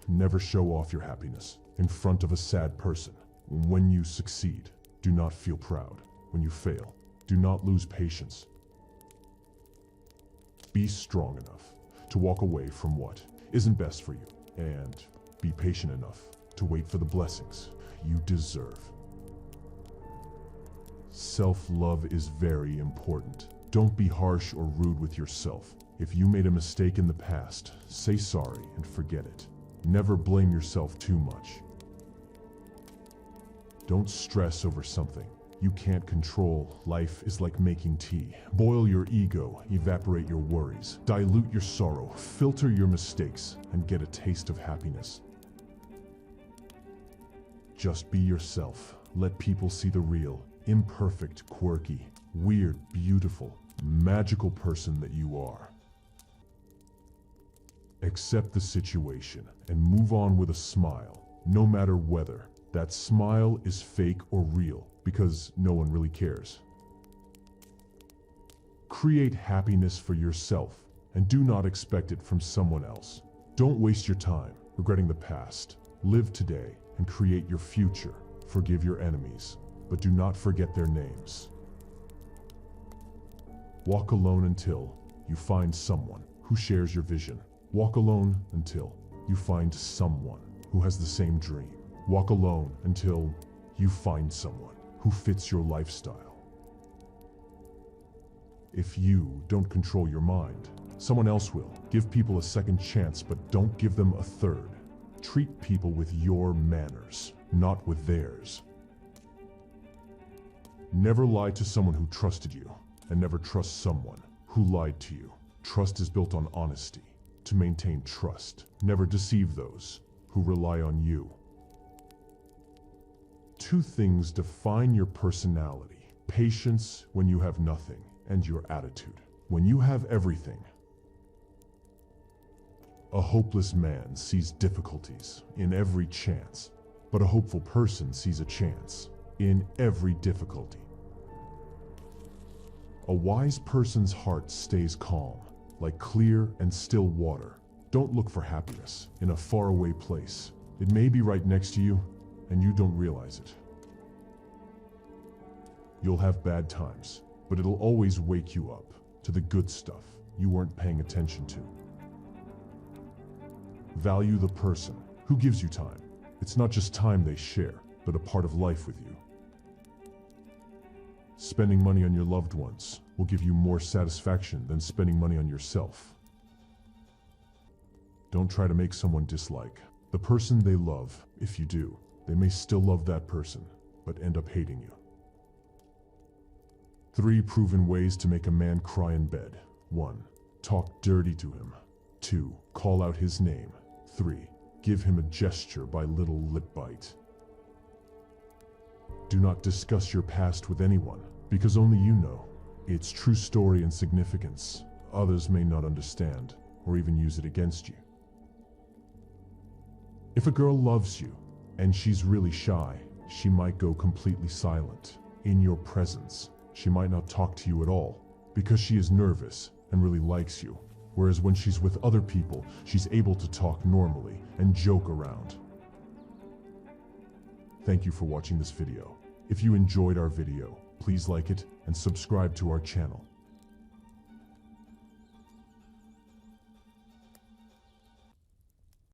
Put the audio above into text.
Never show off your happiness in front of a sad person. When you succeed, do not feel proud. When you fail, do not lose patience. Be strong enough to walk away from what isn't best for you, and be patient enough to wait for the blessings you deserve. Self-love is very important. Don't be harsh or rude with yourself. If you made a mistake in the past, say sorry and forget it. Never blame yourself too much. Don't stress over something you can't control. Life is like making tea. Boil your ego, evaporate your worries, dilute your sorrow, filter your mistakes, and get a taste of happiness. Just be yourself. Let people see the real, imperfect, quirky, weird, beautiful, magical person that you are. Accept the situation and move on with a smile, no matter whether that smile is fake or real, because no one really cares. Create happiness for yourself and do not expect it from someone else. Don't waste your time regretting the past. Live today and create your future. Forgive your enemies, but do not forget their names. Walk alone until you find someone who shares your vision. Walk alone until you find someone who has the same dream. Walk alone until you find someone who fits your lifestyle. If you don't control your mind, someone else will. Give people a second chance, but don't give them a third. Treat people with your manners, not with theirs. Never lie to someone who trusted you, and never trust someone who lied to you. Trust is built on honesty. To maintain trust, never deceive those who rely on you. Two things define your personality: patience when you have nothing, and your attitude when you have everything. A hopeless man sees difficulties in every chance, but a hopeful person sees a chance in every difficulty. A wise person's heart stays calm, like clear and still water. Don't look for happiness in a faraway place. It may be right next to you, and you don't realize it. You'll have bad times, but it'll always wake you up to the good stuff you weren't paying attention to. Value the person who gives you time. It's not just time they share, but a part of life with you. Spending money on your loved ones will give you more satisfaction than spending money on yourself. Don't try to make someone dislike the person they love. If you do, they may still love that person, but end up hating you. 3 proven ways to make a man cry in bed. 1. Talk dirty to him. 2. Call out his name. 3. Give him a gesture by little lip bite. Do not discuss your past with anyone, because only you know its true story and significance. Others may not understand, or even use it against you. If a girl loves you, and she's really shy, she might go completely silent in your presence. She might not talk to you at all, because she is nervous and really likes you. Whereas when she's with other people, she's able to talk normally and joke around. Thank you for watching this video. If you enjoyed our video, please like it and subscribe to our channel.